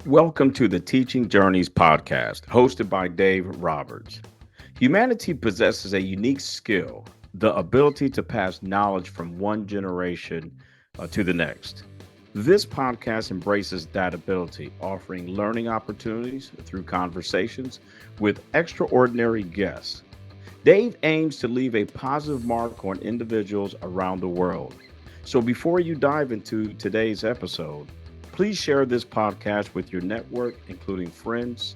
Welcome to the Teaching Journeys podcast, hosted by Dave Roberts. Humanity possesses a unique skill, the ability to pass knowledge from one generation to the next. This podcast embraces that ability, offering learning opportunities through conversations with extraordinary guests. Dave aims to leave a positive mark on individuals around the world. So before you dive into today's episode, please share this podcast with your network, including friends,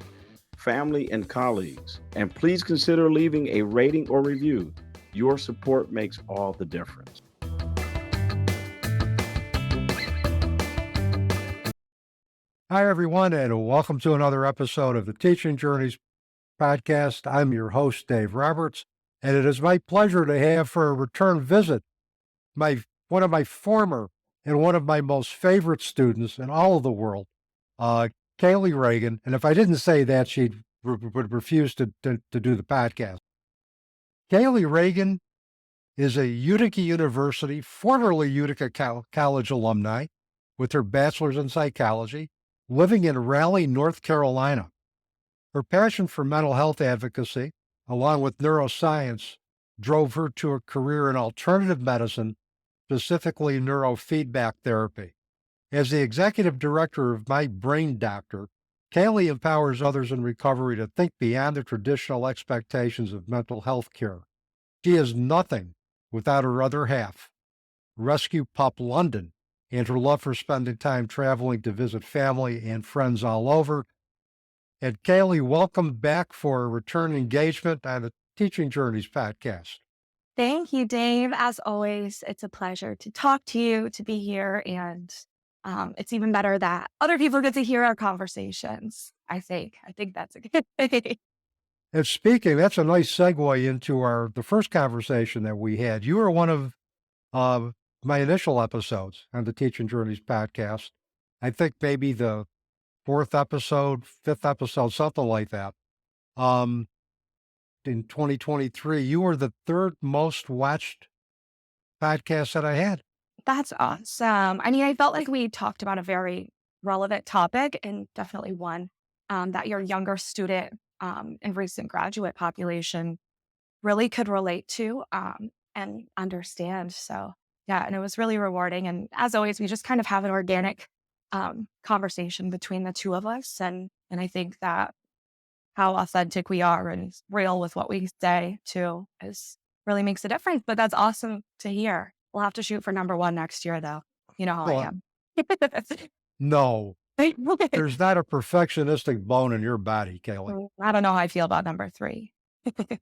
family, and colleagues. And please consider leaving a rating or review. Your support makes all the difference. Hi, everyone, and welcome to another episode of the Teaching Journeys podcast. I'm your host, Dave Roberts, and it is my pleasure to have for a return visit one of my former and one of my most favorite students in all of the world, Kali Regan. And if I didn't say that, she would refuse to do the podcast. Kali Regan is a Utica University, formerly Utica College alumni, with her bachelor's in psychology, living in Raleigh, North Carolina. Her passion for mental health advocacy, along with neuroscience, drove her to a career in alternative medicine, specifically neurofeedback therapy. As the executive director of My Brain Doctor, Kali empowers others in recovery to think beyond the traditional expectations of mental health care. She is nothing without her other half, rescue pup London, and her love for spending time traveling to visit family and friends all over. And Kali, welcome back for a return engagement on the Teaching Journeys podcast. Thank you, Dave. As always, it's a pleasure to talk to you, to be here, and it's even better that other people get to hear our conversations. I think that's a good thing. And speaking, that's a nice segue into the first conversation that we had. You were one of my initial episodes on the Teaching Journeys podcast. I think maybe the fourth episode, fifth episode, something like that. In 2023, you were the third most watched podcast that I had. That's awesome. I mean, I felt like we talked about a very relevant topic, and definitely one that your younger student and recent graduate population really could relate to and understand. So yeah, and it was really rewarding. And as always, we just kind of have an organic conversation between the two of us. And I think that how authentic we are and real with what we say too really makes a difference. But that's awesome to hear. We'll have to shoot for number one next year, though. You know how I am. No, there's not a perfectionistic bone in your body, Kali. I don't know how I feel about number 3.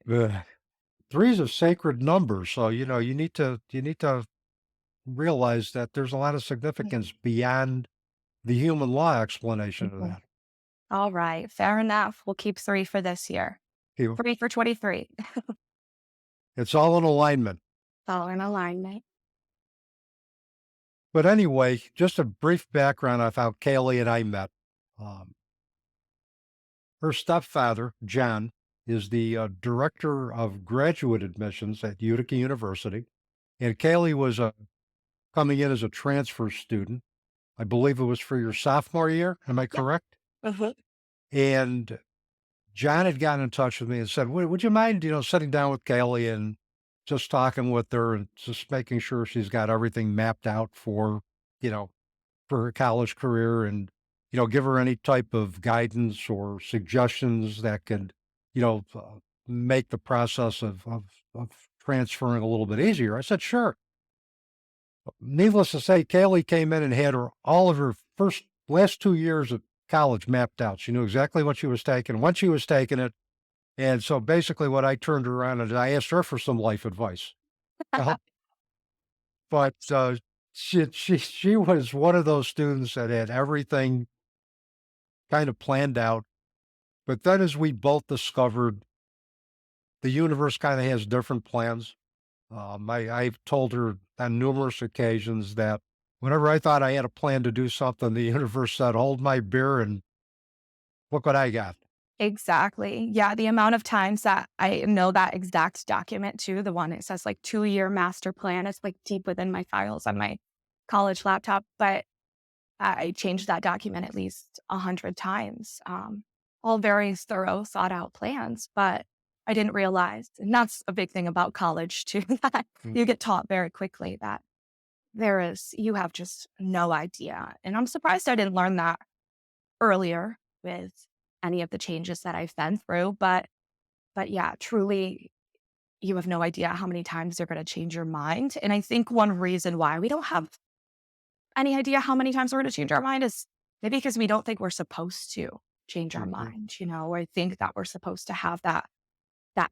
3 is a sacred number, so you need to realize that there's a lot of significance beyond the human law explanation of that. All right, fair enough. We'll keep 3 for this year. 3 for 23. It's all in alignment. All in alignment. But anyway, just a brief background of how Kali and I met. Her stepfather, John, is the director of graduate admissions at Utica University, and Kali was coming in as a transfer student. I believe it was for your sophomore year. Am I correct? Uh-huh. And John had gotten in touch with me and said, would you mind, sitting down with Kali and just talking with her and just making sure she's got everything mapped out for her college career, and, give her any type of guidance or suggestions that could, make the process of transferring a little bit easier. I said, sure. Needless to say, Kali came in and had all of her last 2 years of college mapped out. She knew exactly what she was taking, when she was taking it. And so basically what I turned around and I asked her for some life advice. But she was one of those students that had everything kind of planned out. But then as we both discovered, the universe kind of has different plans. I've told her on numerous occasions that whenever I thought I had a plan to do something, the universe said, hold my beer and look what I got. Exactly. Yeah, the amount of times that I know that exact document too, the one that says 2-year master plan, it's deep within my files on my college laptop. But I changed that document at least 100 times. All very thorough, thought out plans, but I didn't realize, and that's a big thing about college too, that Mm. you get taught very quickly that you have just no idea. And I'm surprised I didn't learn that earlier with any of the changes that I've been through. But yeah, truly, you have no idea how many times you're going to change your mind. And I think one reason why we don't have any idea how many times we're going to change our mind is maybe because we don't think we're supposed to change our Mhm. mind. I think that we're supposed to have that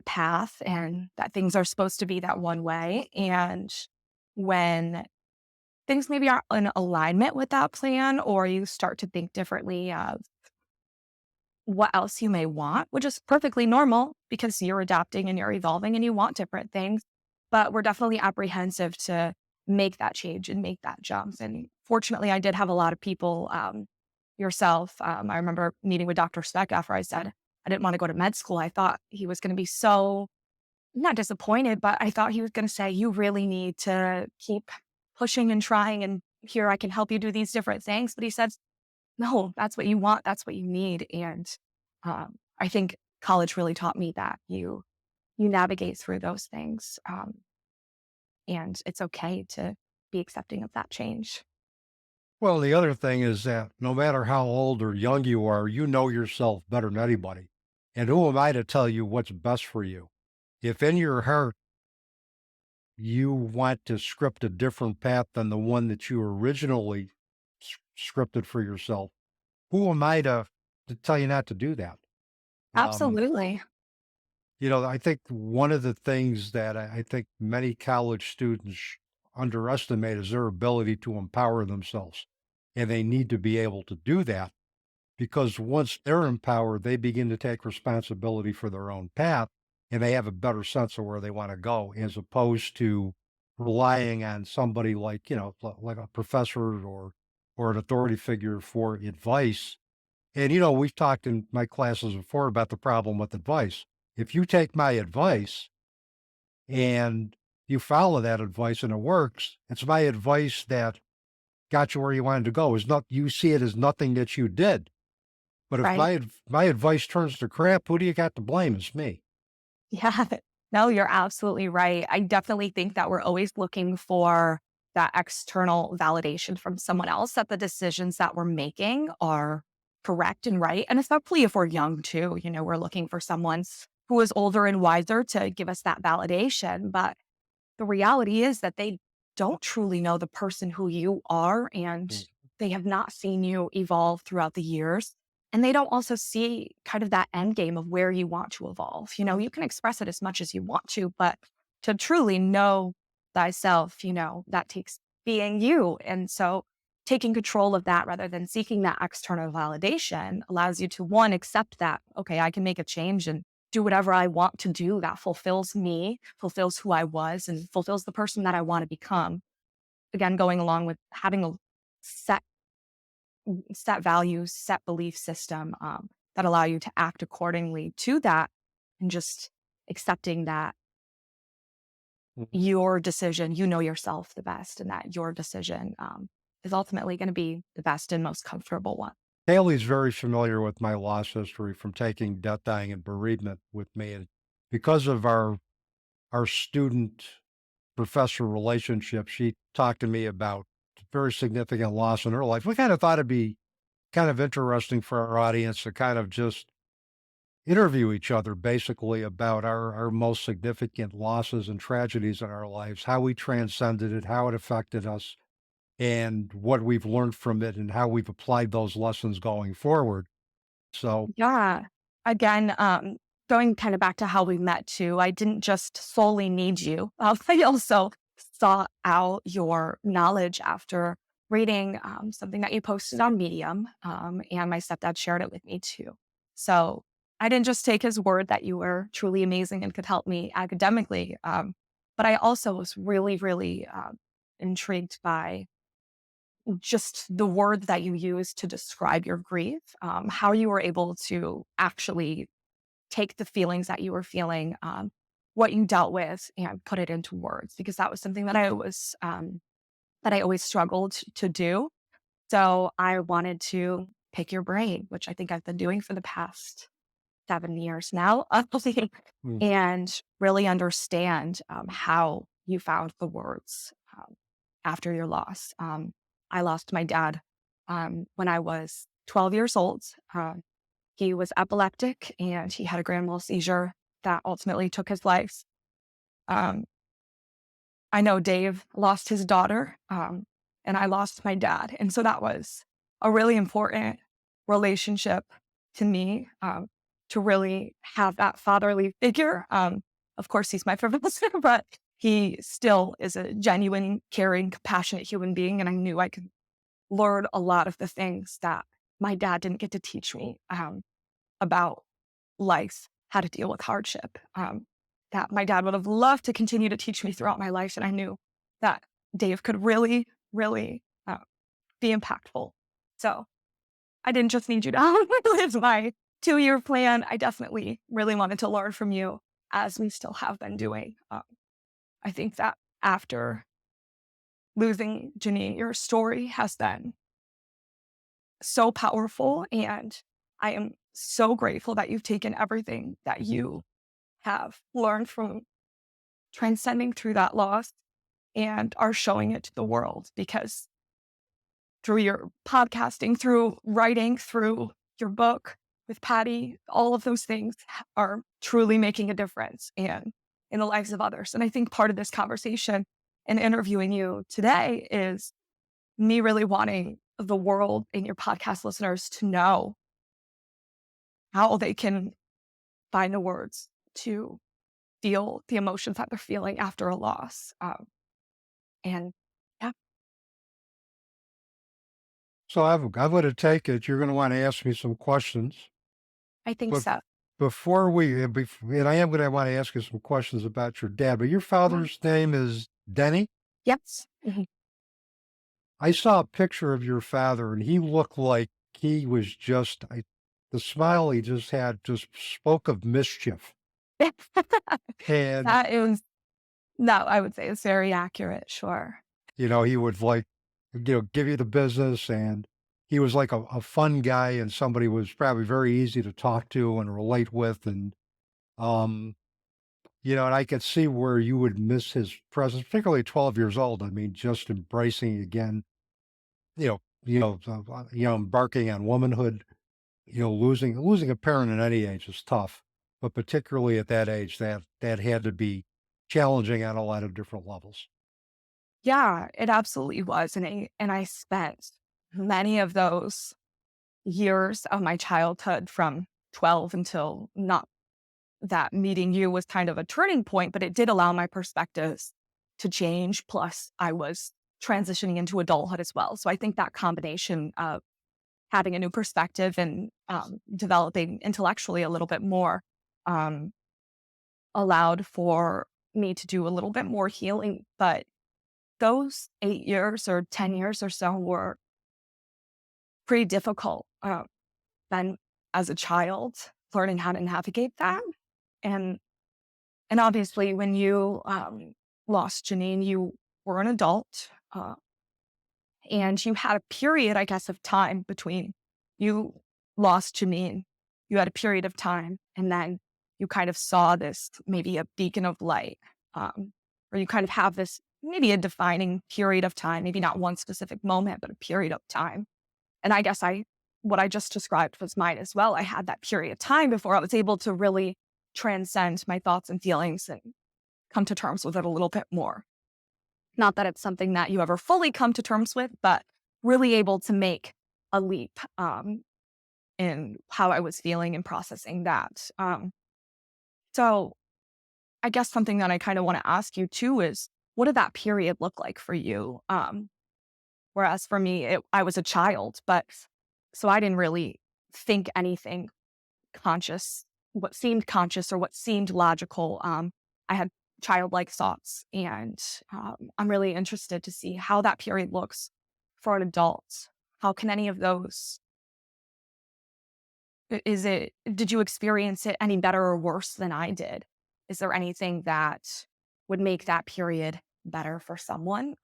path and that things are supposed to be that one way. And when things maybe aren't in alignment with that plan, or you start to think differently of what else you may want, which is perfectly normal because you're adapting and you're evolving and you want different things. But we're definitely apprehensive to make that change and make that jump. And fortunately, I did have a lot of people, yourself. I remember meeting with Dr. Speck after I said I didn't want to go to med school. I thought he was going to be so not disappointed, but I thought he was going to say, you really need to keep pushing and trying. And here I can help you do these different things. But he said, no, that's what you want. That's what you need. And I think college really taught me that you navigate through those things, and it's okay to be accepting of that change. Well, the other thing is that no matter how old or young you are, you know yourself better than anybody. And who am I to tell you what's best for you? If in your heart you want to script a different path than the one that you originally scripted for yourself, who am I to tell you not to do that? Um, Absolutely. I think one of the things that I think many college students underestimate is their ability to empower themselves. And they need to be able to do that because once they're empowered, they begin to take responsibility for their own path and they have a better sense of where they want to go as opposed to relying on somebody like, like a professor or an authority figure for advice. And, we've talked in my classes before about the problem with advice. If you take my advice and you follow that advice and it works, it's my advice that got you where you wanted to go. Is not you see it as nothing that you did. But if Right. my advice turns to crap, who do you got to blame? It's me. Yeah. No, you're absolutely right. I definitely think that we're always looking for that external validation from someone else that the decisions that we're making are correct and right. And especially if we're young too, we're looking for someone who is older and wiser to give us that validation. But the reality is that they don't truly know the person who you are, and Mm. they have not seen you evolve throughout the years. And they don't also see kind of that end game of where you want to evolve. You can express it as much as you want to, but to truly know thyself, that takes being you. And so taking control of that rather than seeking that external validation allows you to one, accept that, okay, I can make a change and do whatever I want to do that fulfills me, fulfills who I was, and fulfills the person that I want to become. Again, going along with having a set set values, set belief system, that allow you to act accordingly to that, and just accepting that Mhm. your decision, you know yourself the best, and that your decision is ultimately going to be the best and most comfortable one. Haley's very familiar with my loss history from taking death, dying, and bereavement with me. And because of our student professor relationship, she talked to me about very significant loss in her life. We kind of thought it'd be kind of interesting for our audience to kind of just interview each other basically about our most significant losses and tragedies in our lives, how we transcended it, how it affected us, and what we've learned from it, and how we've applied those lessons going forward. So, Yeah. Again, going kind of back to how we met too, I didn't just solely need you. I also sought out your knowledge after reading something that you posted on Medium, and my stepdad shared it with me too. So I didn't just take his word that you were truly amazing and could help me academically, but I also was really, really intrigued by just the word that you use to describe your grief, how you were able to actually take the feelings that you were feeling, what you dealt with, and put it into words, because that was something that I always struggled to do. So I wanted to pick your brain, which I think I've been doing for the past 7 years now, Mm. and really understand how you found the words after your loss. I lost my dad when I was 12 years old. He was epileptic and he had a grand mal seizure that ultimately took his life. Um, I know Dave lost his daughter, and I lost my dad. And so that was a really important relationship to me, to really have that fatherly figure. Of course, he's my professor, but he still is a genuine, caring, compassionate human being. And I knew I could learn a lot of the things that my dad didn't get to teach me about life, how to deal with hardship. That my dad would have loved to continue to teach me throughout my life. And I knew that Dave could really, really be impactful. So I didn't just need you to live my 2-year plan. I definitely really wanted to learn from you, as we still have been doing. I think that after losing Janine, your story has been so powerful. And I am so grateful that you've taken everything that you have learned from transcending through that loss and are showing it to the world, because through your podcasting, through writing, through your book with Patty, all of those things are truly making a difference and in the lives of others. And I think part of this conversation and interviewing you today is me really wanting the world and your podcast listeners to know how they can find the words to feel the emotions that they're feeling after a loss. And yeah, So I'm going to take it. You're going to want to ask me some questions. I think But so. before we, and I am going to want to ask you some questions about your dad, but your father's name is Denny? Yes. Mhm. I saw a picture of your father and he looked like he was just, the smile he just had just spoke of mischief. And, That is, no, I would say it's very accurate. Sure. he would give you the business, and he was like a fun guy and somebody who was probably very easy to talk to and relate with. And, um, and I could see where you would miss his presence, particularly at 12 years old. I mean, just embracing again, embarking on womanhood, losing a parent at any age is tough, but particularly at that age, that had to be challenging on a lot of different levels. Yeah, it absolutely was. And I spent many of those years of my childhood from 12 until not that meeting you was kind of a turning point, but it did allow my perspectives to change. Plus, I was transitioning into adulthood as well. So I think that combination of having a new perspective and developing intellectually a little bit more um, allowed for me to do a little bit more healing. But those 8 years or 10 years or so were pretty difficult. Then as a child, learning how to navigate that. And and obviously when you lost Janine, you were an adult. And you had a period, I guess, of time between you lost Janine, you had a period of time, and then you kind of saw this maybe a beacon of light, or you kind of have this maybe a defining period of time, maybe not one specific moment, but a period of time. And I guess what I just described was mine as well. I had that period of time before I was able to really transcend my thoughts and feelings and come to terms with it a little bit more. Not that it's something that you ever fully come to terms with, but really able to make a leap in how I was feeling and processing that. So I guess something that I kind of want to ask you too is, what did that period look like for you? Whereas for me, I was a child, but so I didn't really think anything conscious, what seemed conscious or what seemed logical. I had childlike thoughts, and I'm really interested to see how that period looks for an adult. How can any of those, did you experience it any better or worse than I did? Is there anything that would make that period better for someone?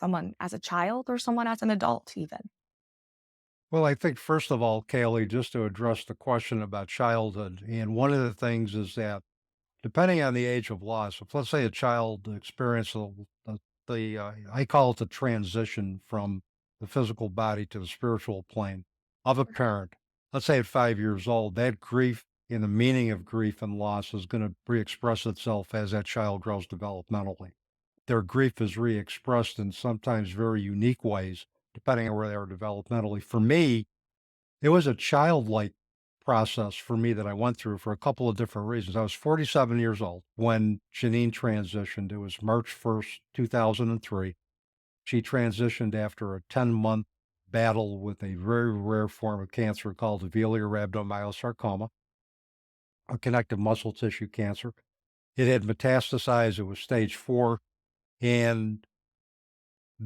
someone as a child or someone as an adult even? Well, I think first of all, Kaylee, just to address the question about childhood, and one of the things is that depending on the age of loss, if let's say a child experiences I call it the transition from the physical body to the spiritual plane of a parent, let's say at 5 years old, that grief and the meaning of grief and loss is going to re-express itself as that child grows developmentally. Their grief is re-expressed in sometimes very unique ways, depending on where they are developmentally. For me, it was a childlike process for me that I went through for a couple of different reasons. I was 47 years old when Janine transitioned. It was March 1st, 2003. She transitioned after a 10-month battle with a very rare form of cancer called alveolar rhabdomyosarcoma, a connective muscle tissue cancer. It had metastasized. It was stage 4. And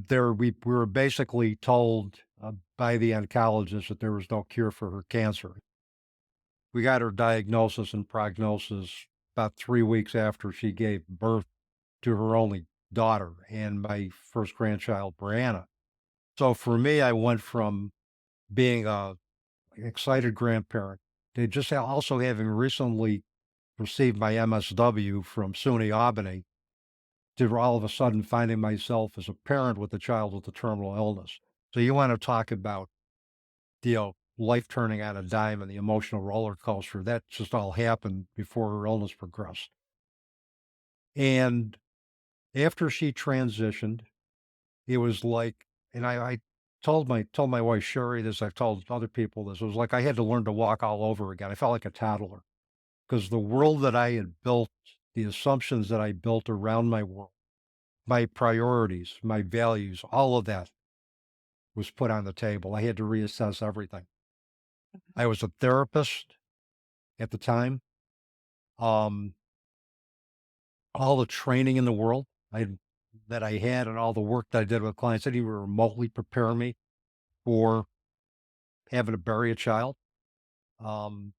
we were basically told by the oncologist that there was no cure for her cancer. We got her diagnosis and prognosis about 3 weeks after she gave birth to her only daughter and my first grandchild, Brianna. So for me, I went from being a excited grandparent to just also having recently received my MSW from SUNY Albany to all of a sudden finding myself as a parent with a child with a terminal illness. So you want to talk about, life turning on a dime and the emotional roller coaster. That just all happened before her illness progressed. And after she transitioned, it was like, and I told my wife Sherry this, I've told other people this. It was like I had to learn to walk all over again. I felt like a toddler because the world that I had built, the assumptions that I built around my world, my priorities, my values, all of that was put on the table. I had to reassess everything. I was a therapist at the time. Um, all the training in the world that I had and all the work that I did with clients didn't even remotely prepare me for having to bury a child. Um,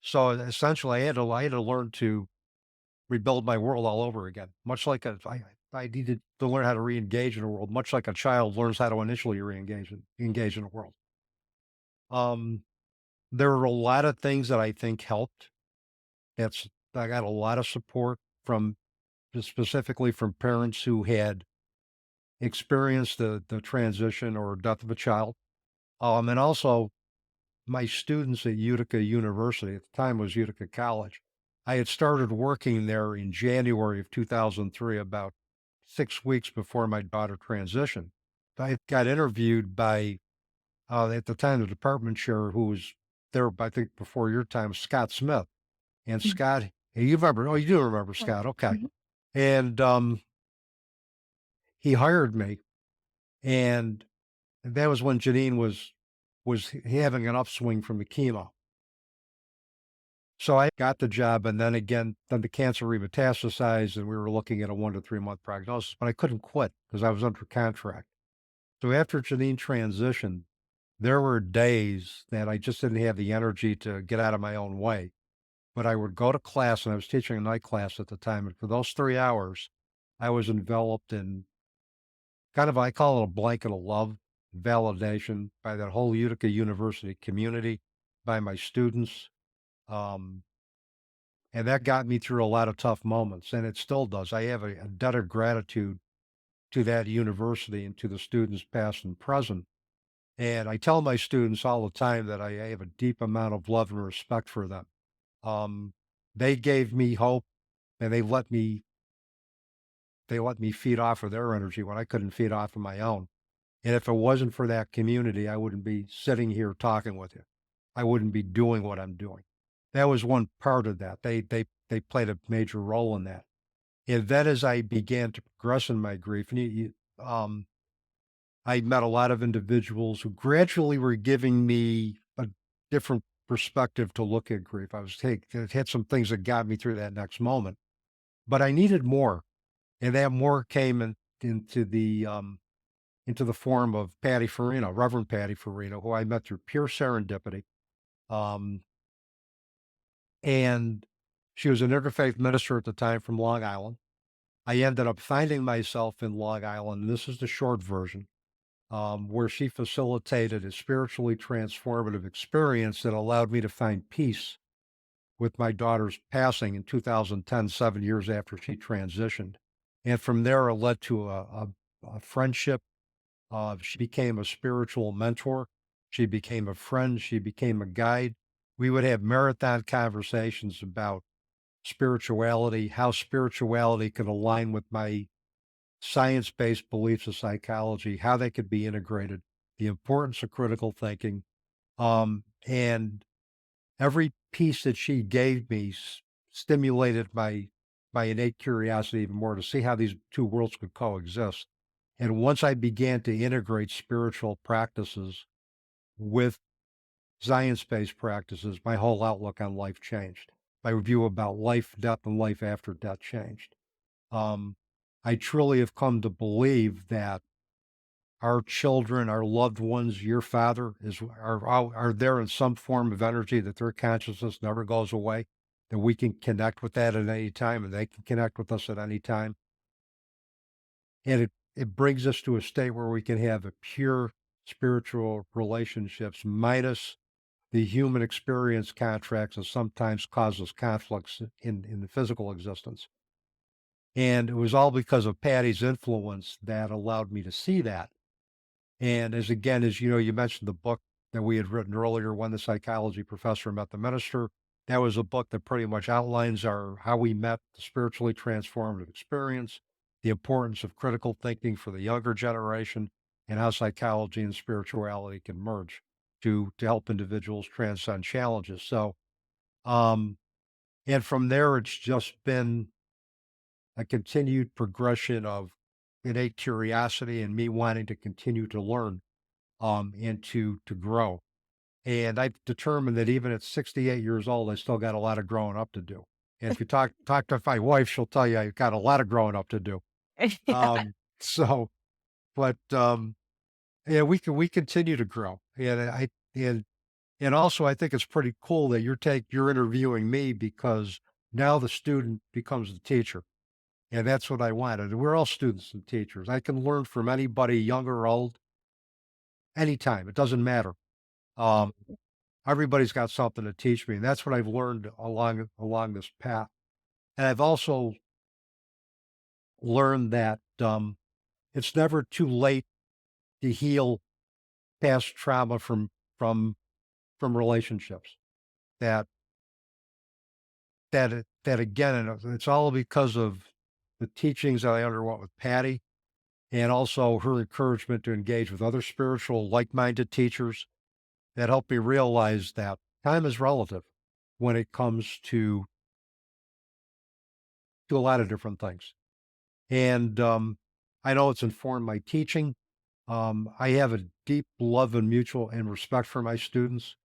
so essentially, I had to learn to rebuild my world all over again. Much like I needed to learn how to re-engage in the world, much like a child learns how to initially engage in the world. Um, there were a lot of things that I think helped. I got a lot of support from just specifically from parents who had experienced the transition or death of a child. And also my students at Utica University, at the time was Utica College. I had started working there in January of 2003, about 6 weeks before my daughter transitioned. I got interviewed by, at the time, the department chair who was there, I think, before your time, Scott Smith. And Mhm. Scott, you remember, oh, you do remember Oh, Scott. Okay. mhm. And he hired me. And that was when Janine was having an upswing from the chemo. So I got the job, and then again, then the cancer remetastasized, and we were looking at a 1 to 3 month prognosis, but I couldn't quit because I was under contract. So after Janine transitioned, there were days that I just didn't have the energy to get out of my own way. But I would go to class, and I was teaching a night class at the time, and for those 3 hours, I was enveloped in kind of, I call it a blanket of love, validation by that whole Utica University community, by my students. Um, and that got me through a lot of tough moments, and it still does. I have a debt of gratitude to that university and to the students past and present. And I tell my students all the time that I have a deep amount of love and respect for them. Um, they gave me hope, and they let me feed off of their energy when I couldn't feed off of my own. And if it wasn't for that community, I wouldn't be sitting here talking with you. I wouldn't be doing what I'm doing. That was one part of that. They played a major role in that. And then as I began to progress in my grief, and I met a lot of individuals who gradually were giving me a different perspective to look at grief. It had some things that got me through that next moment, but I needed more. And that more came into the form of Patty Farina, Reverend Patty Farina, who I met through pure serendipity. Um, and she was an interfaith minister at the time from Long Island. I ended up finding myself in Long Island, and this is the short version, where she facilitated a spiritually transformative experience that allowed me to find peace with my daughter's passing in 2010, 7 years after she transitioned. And from there, it led to a friendship. She became a spiritual mentor. She became a friend. She became a guide. We would have marathon conversations about spirituality, how spirituality could align with my science-based beliefs of psychology, how they could be integrated, the importance of critical thinking. And every piece that she gave me stimulated my innate curiosity even more to see how these two worlds could coexist. And once I began to integrate spiritual practices with science-based practices, my whole outlook on life changed. My view about life, death, and life after death changed. Um, I truly have come to believe that our children, our loved ones, your father are there in some form of energy, that their consciousness never goes away, that we can connect with that at any time, and they can connect with us at any time. And it brings us to a state where we can have a pure spiritual relationships minus the human experience contracts that sometimes causes conflicts in the physical existence. And it was all because of Patty's influence that allowed me to see that. And as you know, you mentioned the book that we had written earlier, When the Psychology Professor Met the Minister. That was a book that pretty much outlines how we met the spiritually transformative experience, the importance of critical thinking for the younger generation, and how psychology and spirituality can merge to help individuals transcend challenges. So, um, and from there, it's just been a continued progression of innate curiosity and me wanting to continue to learn, and to grow. And I've determined that even at 68 years old, I still got a lot of growing up to do. And if you talk to my wife, she'll tell you I got a lot of growing up to do. Yeah. So, but yeah, we continue to grow, and and also I think it's pretty cool that you're interviewing me, because now the student becomes the teacher. And that's what I wanted. We're all students and teachers. I can learn from anybody, young or old, anytime. It doesn't matter. Um, Everybody's got something to teach me, and that's what I've learned along this path. And I've also learned that it's never too late to heal past trauma from relationships. That that again, and it's all because of the teachings that I underwent with Patty, and also her encouragement to engage with other spiritual, like-minded teachers that helped me realize that time is relative when it comes to a lot of different things. And I know it's informed my teaching. I have a deep love and mutual and respect for my students.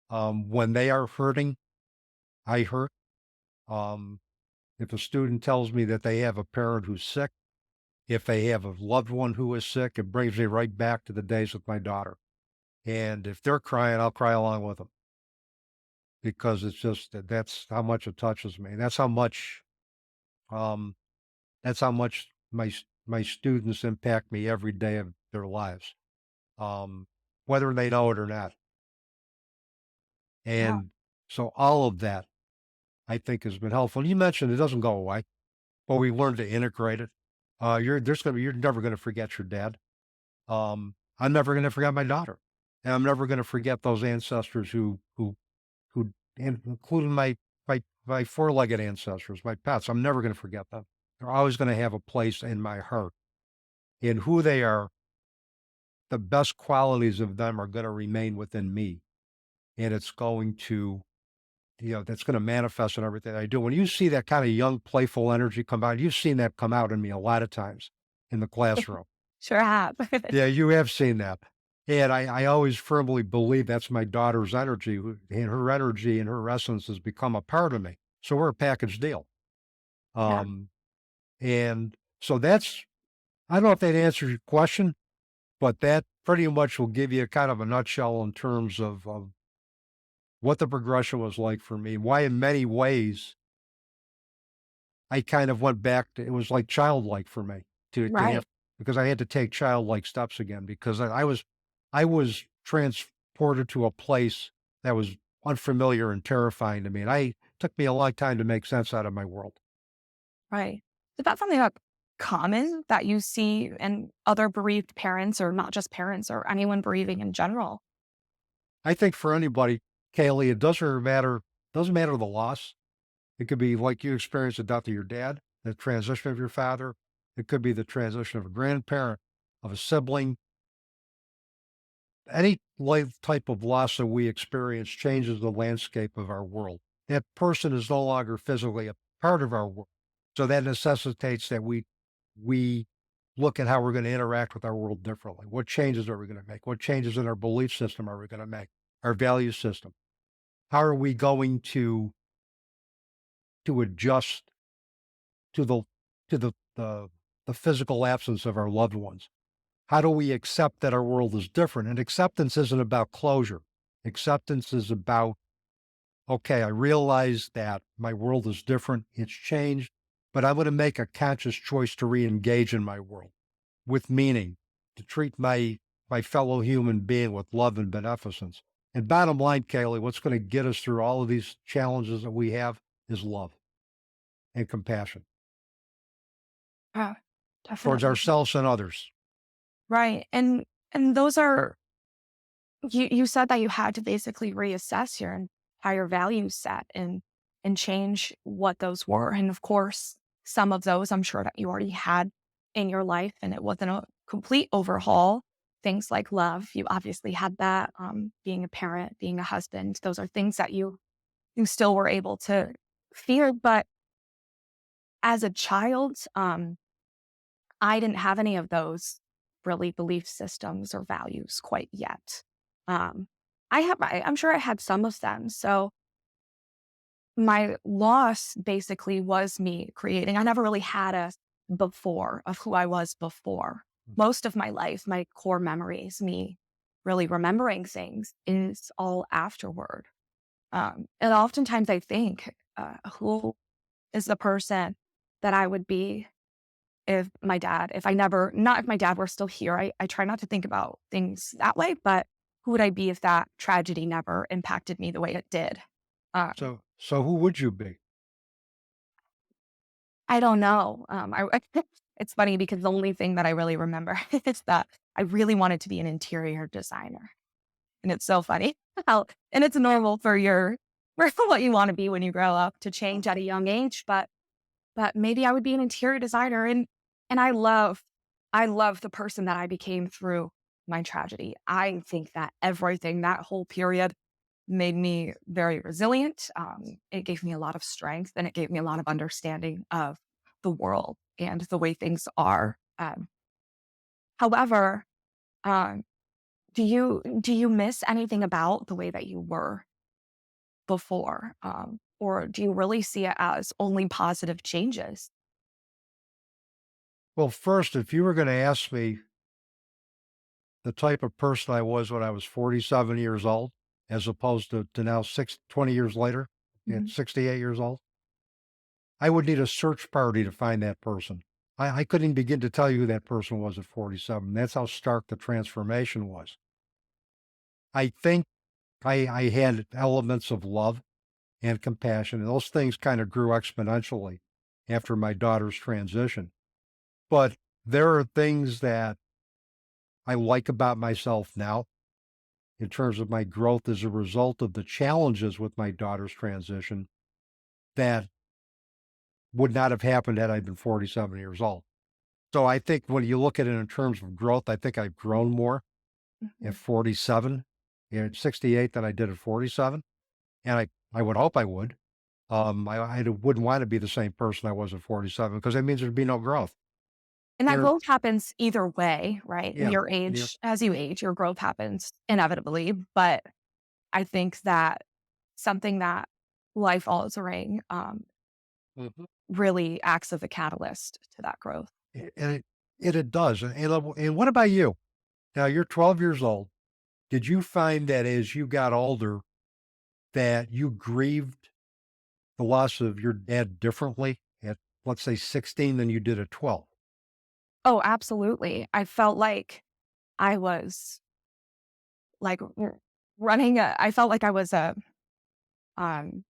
When they are hurting, I hurt. Um, if a student tells me that they have a parent who's sick, if they have a loved one who is sick, it brings me right back to the days with my daughter. And if they're crying, I'll cry along with them, because it's just that's how much it touches me. Um, that's how much my students impact me every day of their lives, um, whether they know it or not. Yeah. And so all of that, I think, has been helpful. You mentioned it doesn't go away, but we learn to integrate it. You're never going to forget your dad. I'm never going to forget my daughter, and I'm never going to forget those ancestors including my four-legged ancestors, my pets. I'm never going to forget them. They're always going to have a place in my heart. And who they are, the best qualities of them are going to remain within me, and it's going to, that's going to manifest in everything I do. When you see that kind of young, playful energy come out, you've seen that come out in me a lot of times in the classroom. Sure have. Yeah, you have seen that. And I always firmly believe that's my daughter's energy, and her essence has become a part of me. So we're a package deal. Yeah. Um, and so I don't know if that answers your question, but that pretty much will give you a kind of a nutshell in terms of what the progression was like for me, why in many ways I kind of went back to, it was like childlike for me to Right. have, because I had to take childlike steps again because I was transported to a place that was unfamiliar and terrifying to me. And it took me a long time to make sense out of my world. Right. Is that something that's common that you see in other bereaved parents, or not just parents or anyone bereaving in general? I think for anybody, Kaylee, it doesn't matter the loss. It could be like you experienced the death of your dad, the transition of your father. It could be the transition of a grandparent, of a sibling. Any life type of loss that we experience changes the landscape of our world. That person is no longer physically a part of our world. So that necessitates that we look at how we're going to interact with our world differently. What changes are we going to make? What changes in our belief system are we going to make? Our value system. How are we going to adjust to the physical absence of our loved ones? How do we accept that our world is different? And acceptance isn't about closure. Acceptance is about, okay, I realize that my world is different. It's changed, but I'm going to make a conscious choice to re-engage in my world with meaning, to treat my fellow human being with love and beneficence. And bottom line, Kaylee, what's going to get us through all of these challenges that we have is love and compassion Yeah, towards definitely. ourselves and others. Right. And those are, you said that you had to basically reassess your entire value set and change what those were. And of course, some of those I'm sure that you already had in your life, and it wasn't a complete overhaul. Things like love, you obviously had that. Being a parent, being a husband, those are things that you still were able to feel. But as a child, I didn't have any of those really belief systems or values quite yet. Um, I'm sure I had some of them. So my loss basically was me creating. I never really had a before of who I was before. Most of my life, my core memories, me really remembering things, is all afterward. And oftentimes I think, who is the person that I would be if I never, not if my dad were still here. I try not to think about things that way, but who would I be if that tragedy never impacted me the way it did? Um, So who would you be? I don't know. It's funny because the only thing that I really remember is that I really wanted to be an interior designer. And it's so funny how, and it's normal for for what you want to be when you grow up to change at a young age, but maybe I would be an interior designer. And I love the person that I became through my tragedy. I think that everything, that whole period, made me very resilient. It gave me a lot of strength, and it gave me a lot of understanding of the world and the way things are. However, um, do you miss anything about the way that you were before, or do you really see it as only positive changes? Well, first, if you were going to ask me the type of person I was when I was 47 years old, as opposed to now 20 years later, at Mhm. 68 years old, I would need a search party to find that person. I couldn't even begin to tell you who that person was at 47. That's how stark the transformation was. I think I had elements of love and compassion, and those things kind of grew exponentially after my daughter's transition. But there are things that I like about myself now in terms of my growth as a result of the challenges with my daughter's transition that would not have happened had I been 47 years old. So I think when you look at it in terms of growth, I think I've grown more at Mhm. 47, at 68 than I did at 47. And I would hope I would. I wouldn't want to be the same person I was at 47 because that means there'd be no growth. And that There, growth happens either way, right? In yeah, your yeah. age, as you age, your growth happens inevitably. But I think that something that life altering Mhm. really acts as a catalyst to that growth. And it does. And what about you? Now you're 12 years old. Did you find that as you got older that you grieved the loss of your dad differently at let's say 16 than you did at 12. Oh, absolutely. I felt like I was like running I felt like I was um,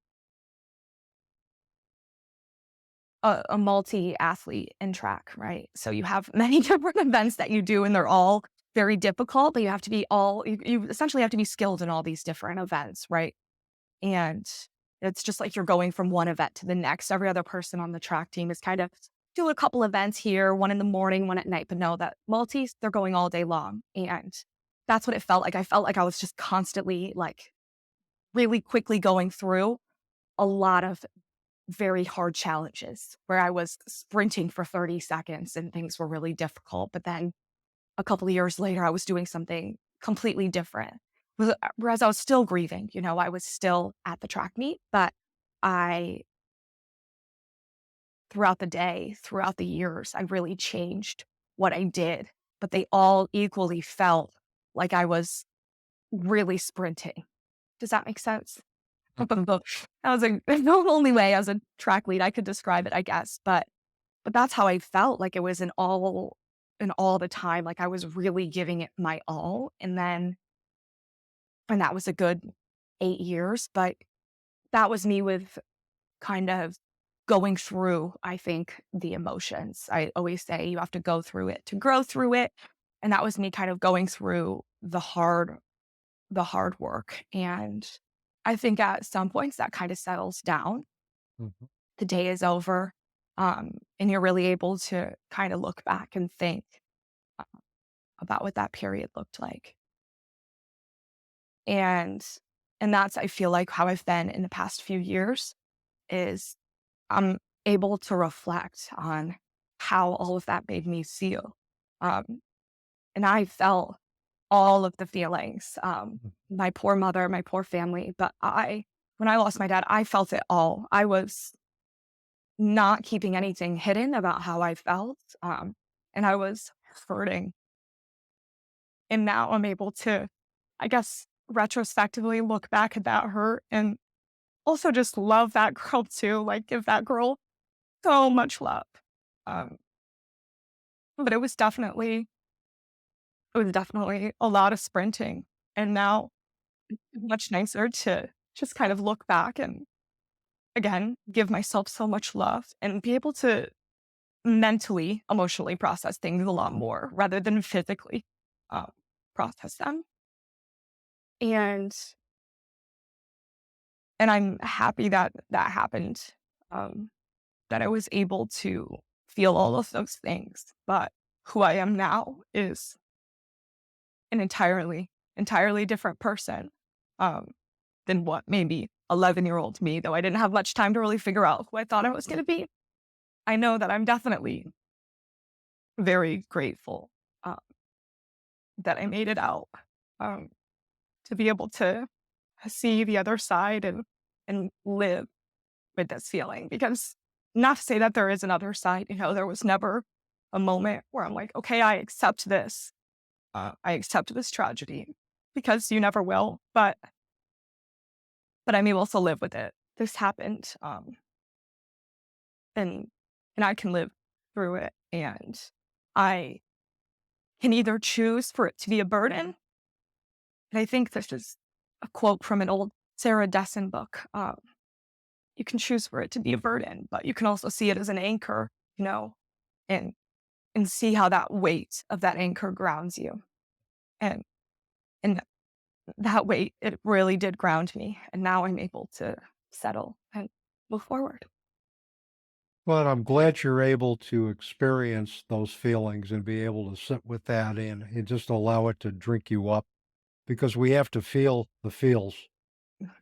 a multi-athlete in track, right? So you have many different events that you do, and they're all very difficult, but you essentially have to be skilled in all these different events, right? And it's just like you're going from one event to the next. Every other person on the track team is kind of do a couple events here, one in the morning, one at night, but no, that multis, they're going all day long. And that's what it felt like. I felt like I was just constantly like really quickly going through a lot of very hard challenges where I was sprinting for 30 seconds and things were really difficult. But then a couple of years later, I was doing something completely different. Whereas I was still grieving, I was still at the track meet, but I, throughout the day, throughout the years, I really changed what I did, but they all equally felt like I was really sprinting. Does that make sense? That was the only way as a track lead I could describe it, I guess. But that's how I felt. Like it was an all the time. Like I was really giving it my all. And that was a good 8 years. But that was me with kind of going through, I think, the emotions. I always say you have to go through it to grow through it. And that was me kind of going through the hard work. And I think at some points that kind of settles down. Mhm. The day is over. And you're really able to kind of look back and think uh, about what that period looked like. And and that's, I feel like, how I've been in the past few years is I'm able to reflect on how all of that made me feel. Um, and I felt all of the feelings. My poor mother, my poor family, but when I lost my dad, I felt it all. I was not keeping anything hidden about how I felt. And I was hurting. And now I'm able to, I guess, retrospectively look back at that hurt and also just love that girl too, like give that girl so much love. Um, but it was definitely a lot of sprinting. And now it's much nicer to just kind of look back and again, give myself so much love and be able to mentally, emotionally process things a lot more rather than physically um, process them. And and I'm happy that that happened. Um, that I was able to feel all of those things. But who I am now is an entirely different person um, than what maybe 11-year-old me, though I didn't have much time to really figure out who I thought I was going to be. I know that I'm definitely very grateful uh, that I made it out um, to be able to see the other side and live with this feeling. Because not to say that there is another side, there was never a moment where I'm like, okay, I accept this. I accept this tragedy because you never will. But I'm able to live with it. This happened, and and I can live through it. And I can either choose for it to be a burden. And I think this is a quote from an old Sarah Dessen book. You can choose for it to be a burden, but you can also see it as an anchor, and and see how that weight of that anchor grounds you. And and that weight, it really did ground me. And now I'm able to settle and move forward. Well, I'm glad you're able to experience those feelings and be able to sit with that and just allow it to drink you up because we have to feel the feels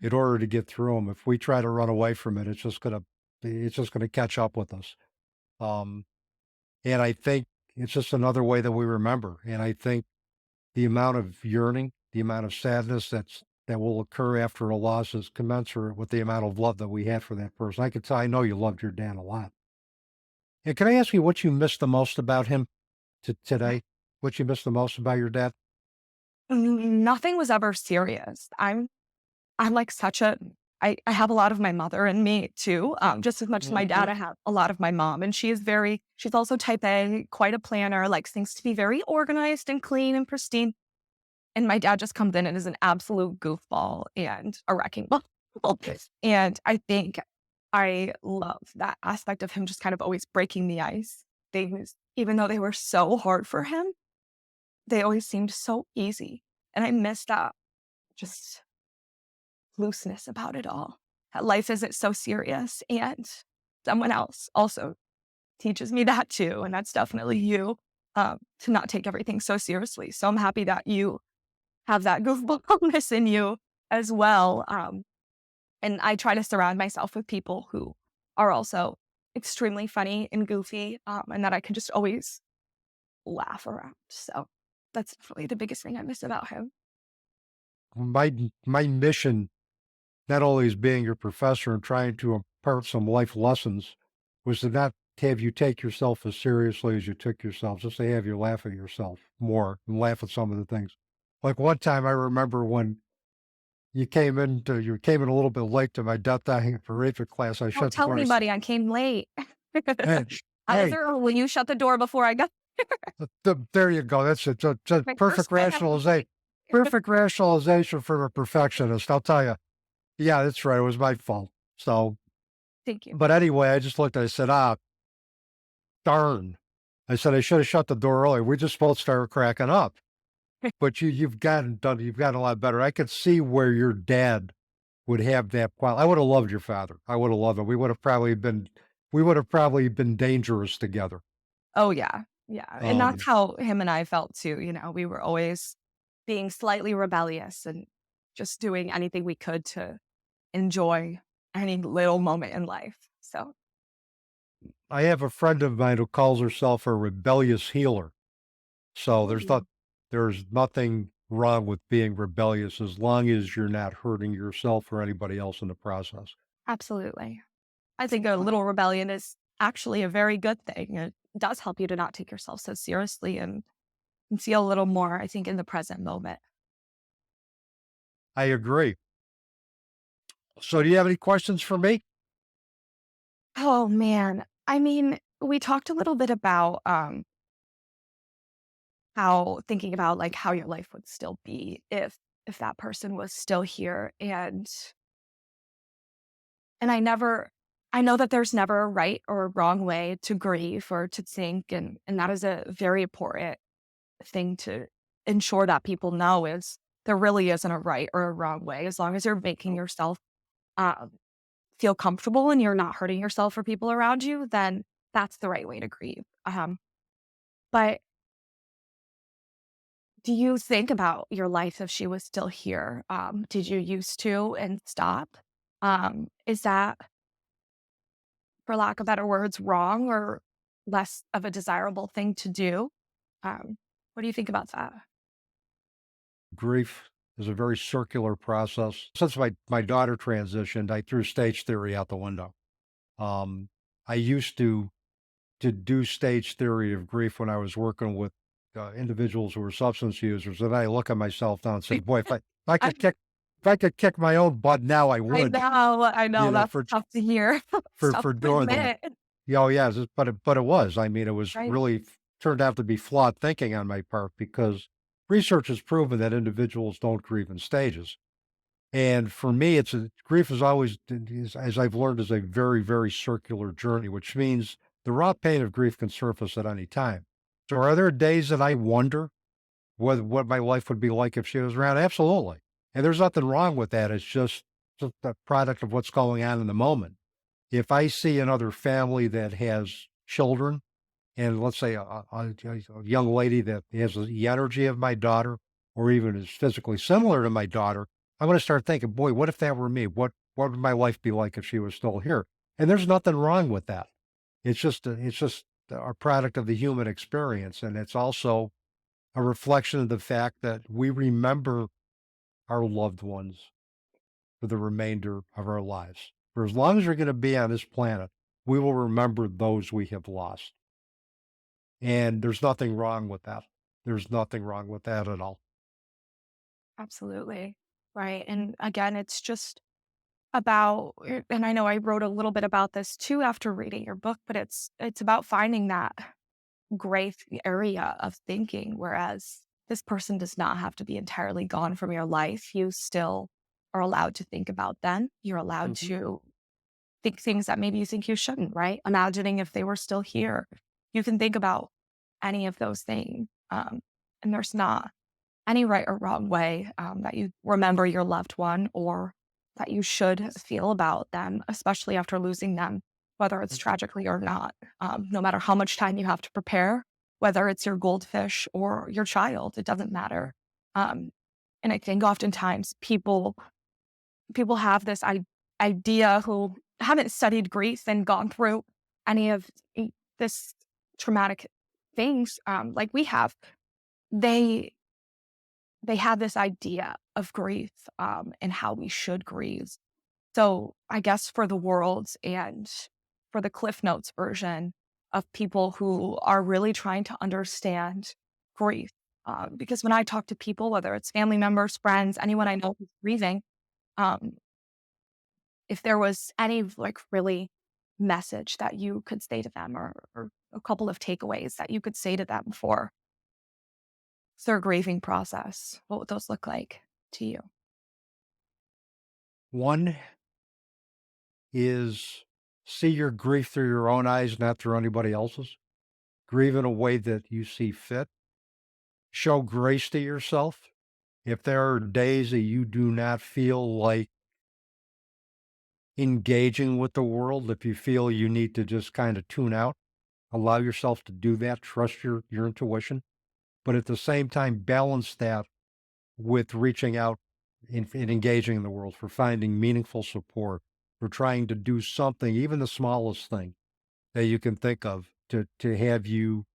in order to get through them. If we try to run away from it, it's just gonna catch up with us. Um, and I think it's just another way that we remember. And I think the amount of yearning, the amount of sadness that will occur after a loss is commensurate with the amount of love that we had for that person. I know you loved your dad a lot. And can I ask you what you miss the most about him today? What you miss the most about your dad? Nothing was ever serious. I'm like such a I have a lot of my mother in me too. Just as much as my dad, Mhm. I have a lot of my mom. And she's also type A, quite a planner, likes things to be very organized and clean and pristine. And my dad just comes in and is an absolute goofball and a wrecking ball. And I think I love that aspect of him just kind of always breaking the ice. Things, even though they were so hard for him, they always seemed so easy. And I miss that just looseness about it all. That life isn't so serious. And someone else also teaches me that too. And that's definitely you, to not take everything so seriously. So I'm happy that you have that goofballness in you as well. And I try to surround myself with people who are also extremely funny and goofy, and that I can just always laugh around. So that's definitely the biggest thing I miss about him. My mission, not only as being your professor and trying to impart some life lessons, was to not have you take yourself as seriously as you took yourself, just to have you laugh at yourself more and laugh at some of the things. Like one time I remember when you came in a little bit late to my death dying for class. I Don't shut the tell door. I said, anybody I came late. hey, How is hey, it? Will you shut the door before I go? there you go. That's it. Just My first perfect time I'm rationalization. late. Perfect rationalization for a perfectionist. I'll tell you. Yeah, that's right. It was my fault. So, Thank you. but anyway, I just looked. I said, darn. I said I should have shut the door earlier. We just both started cracking up. But you've gotten a lot better. I could see where your dad would have that quality. I would have loved your father. I would have loved him. We would have probably been dangerous together. Oh, yeah. Yeah. And that's Um, how him and I felt too. We were always being slightly rebellious and just doing anything we could to enjoy any little moment in life. So, I have a friend of mine who calls herself a rebellious healer. So ooh, there's nothing wrong with being rebellious as long as you're not hurting yourself or anybody else in the process. absolutely. I think a little rebellion is actually a very good thing. It does help you to not take yourself so seriously and feel a little more, I think, in the present moment. I agree. So do you have any questions for me? Oh, man. I mean, we talked a little bit about how thinking about like how your life would still be if that person was still here. And I know that there's never a right or a wrong way to grieve or to think, and that is a very important thing to ensure that people know is there really isn't a right or a wrong way. As long as you're making yourself uh, feel comfortable and you're not hurting yourself or people around you, then that's the right way to grieve. But do you think about your life if she was still here? Did you used to and stop? Is that, for lack of better words, wrong or less of a desirable thing to do? What do you think about that? Grief is a very circular process. Since my daughter transitioned, I threw stage theory out the window. Um, I used to do stage theory of grief when I was working with individuals who were substance users, and I look at myself now and say, "Boy, I, if I could kick my own butt now, I would." I know, You know, that's tough to hear. It's tough for to doing that. admit, Yeah, oh yeah, but it was. I mean, it was right? really turned out to be flawed thinking on my part because research has proven that individuals don't grieve in stages. And for me, grief is always, as I've learned, is a very, very circular journey, which means the raw pain of grief can surface at any time. So are there days that I wonder what my life would be like if she was around? Absolutely. And there's nothing wrong with that. It's just a product of what's going on in the moment. If I see another family that has children, and let's say a young lady that has the energy of my daughter, or even is physically similar to my daughter, I'm going to start thinking, boy, what if that were me? What would my life be like if she was still here? And there's nothing wrong with that. It's just a product of the human experience, and it's also a reflection of the fact that we remember our loved ones for the remainder of our lives. For as long as we're going to be on this planet, we will remember those we have lost. And there's nothing wrong with that. There's nothing wrong with that at all. Absolutely. Right. And again, it's just about, and I know I wrote a little bit about this too after reading your book, but it's about finding that gray area of thinking, whereas this person does not have to be entirely gone from your life. You still are allowed to think about them. You're allowed Mhm. to think things that maybe you think you shouldn't, right? Imagining if they were still here. You can think about any of those things. And there's not any right or wrong way that you remember your loved one or that you should feel about them, especially after losing them, whether it's Mhm. tragically or not. No matter how much time you have to prepare, whether it's your goldfish or your child, it doesn't matter. Um, and I think oftentimes people have this idea who haven't studied grief and gone through any of this traumatic things like we have. They they have this idea of grief and how we should grieve. So I guess for the world and for the Cliff Notes version of people who are really trying to understand grief, because when I talk to people, whether it's family members, friends, anyone I know who's grieving, um, if there was any like really message that you could say to them or a couple of takeaways that you could say to them for their grieving process, what would those look like to you? One is see your grief through your own eyes, not through anybody else's. Grieve in a way that you see fit. Show grace to yourself. If there are days that you do not feel like engaging with the world, if you feel you need to just kind of tune out, allow yourself to do that. Trust your intuition. But at the same time, balance that with reaching out and engaging in the world, for finding meaningful support, for trying to do something, even the smallest thing that you can think of to have you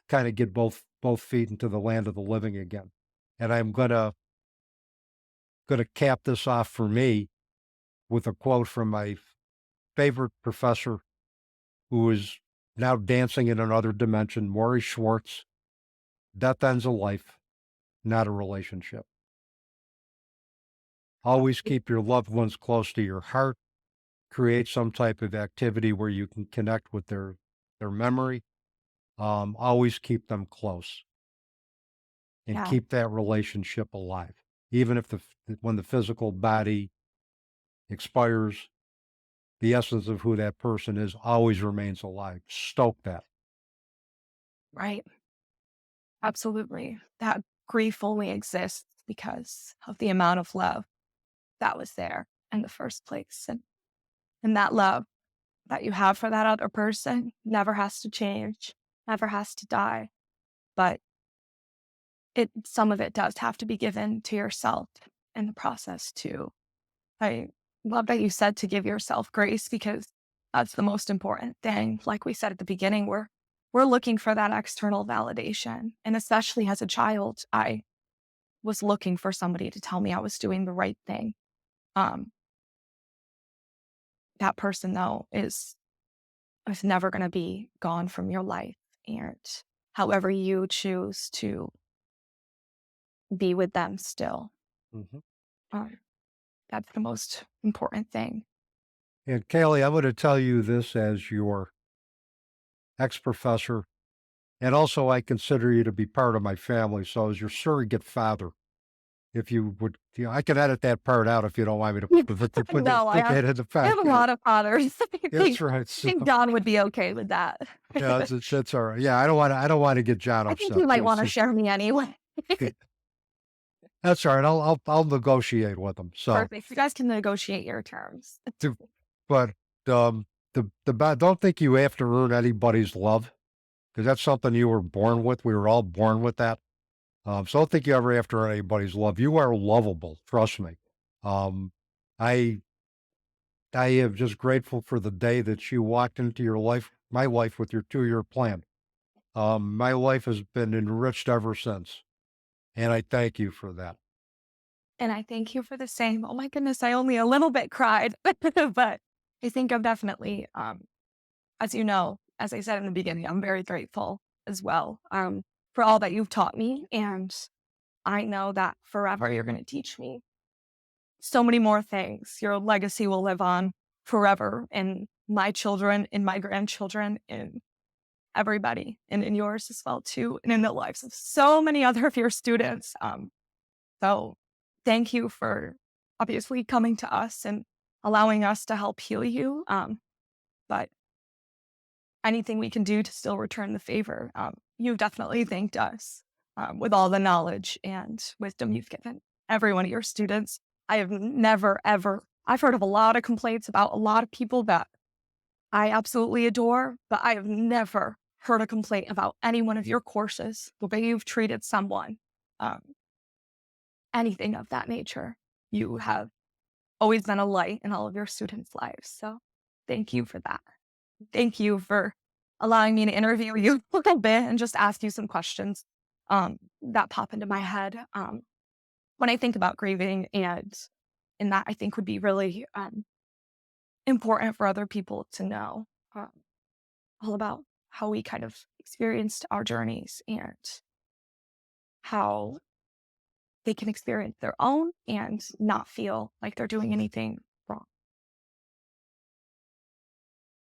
kind of get both feet into the land of the living again. And I'm gonna cap this off for me with a quote from my favorite professor who is now dancing in another dimension, Maury Schwartz. Death ends a life, not a relationship. Always keep your loved ones close to your heart. Create some type of activity where you can connect with their memory. Always keep them close and Yeah, keep that relationship alive. Even if when the physical body expires, the essence of who that person is always remains alive. Stoke that. right. Absolutely. That grief only exists because of the amount of love that was there in the first place. And that love that you have for that other person never has to change, never has to die. But some of it does have to be given to yourself in the process too. I love that you said to give yourself grace because that's the most important thing. Like we said at the beginning, we're looking for that external validation. And especially as a child, I was looking for somebody to tell me I was doing the right thing. Um, that person though is never going to be gone from your life. And however you choose to be with them still, Mhm. um, that's the most important thing. And Kaylee, I'm going to tell you this as your ex-professor, and also I consider you to be part of my family. So as your surrogate father, if you would, I can edit that part out if you don't want me to No, put that in the I have a podcast. lot of fathers. That's right. I think So John would be okay with that. yeah, that's all right. Yeah, I don't want to get John I think upset. you might want It's to share me anyway. that's all right. I'll negotiate with them. So, Perfect. You guys can negotiate your terms. to, but don't think you have to earn anybody's love, because that's something you were born with. We were all born with that. So don't think you ever have to earn anybody's love. You are lovable. Trust me. Um, I I am just grateful for the day that you walked into my life, with your 2-year plan. My life has been enriched ever since, and I thank you for that. And I thank you for the same. Oh my goodness, I only a little bit cried, but I think I'm definitely, as you know, as I said in the beginning, I'm very grateful as well for all that you've taught me. And I know that forever you're going to teach me so many more things. Your legacy will live on forever in my children, in my grandchildren, in everybody, and in yours as well too, and in the lives of so many other of your students. So thank you for obviously coming to us and allowing us to help heal you. But anything we can do to still return the favor, you've definitely thanked us with all the knowledge and wisdom you've given every one of your students. I have never, ever, I've heard of a lot of complaints about a lot of people that I absolutely adore, but I have never heard a complaint about any one of your courses, the way you've treated someone, um, anything of that nature. You have always been a light in all of your students' lives. So thank you for that. Thank you for allowing me to interview you a little bit and just ask you some questions that pop into my head when I think about grieving, and that I think would be really important for other people to know all about how we kind of experienced our journeys and how they can experience their own and not feel like they're doing anything wrong.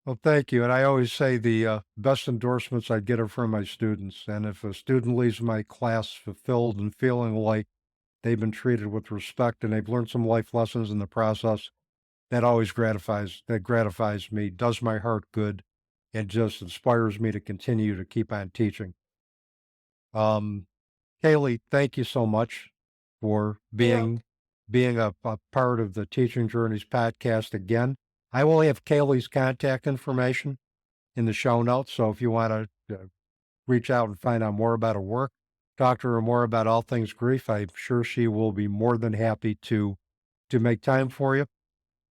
Well, thank you. And I always say the best endorsements I get are from my students. And if a student leaves my class fulfilled and feeling like they've been treated with respect and they've learned some life lessons in the process, that always gratifies me, does my heart good, and just inspires me to continue to keep on teaching. Um, Kaylee, thank you so much for Yeah. being a part of the Teaching Journeys podcast again. I will have Kaylee's contact information in the show notes. So if you want to reach out and find out more about her work, talk to her more about all things grief, I'm sure she will be more than happy to make time for you.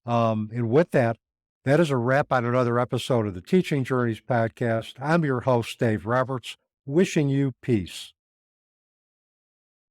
And with that, that is a wrap on another episode of the Teaching Journeys podcast. I'm your host, Dave Roberts, wishing you peace.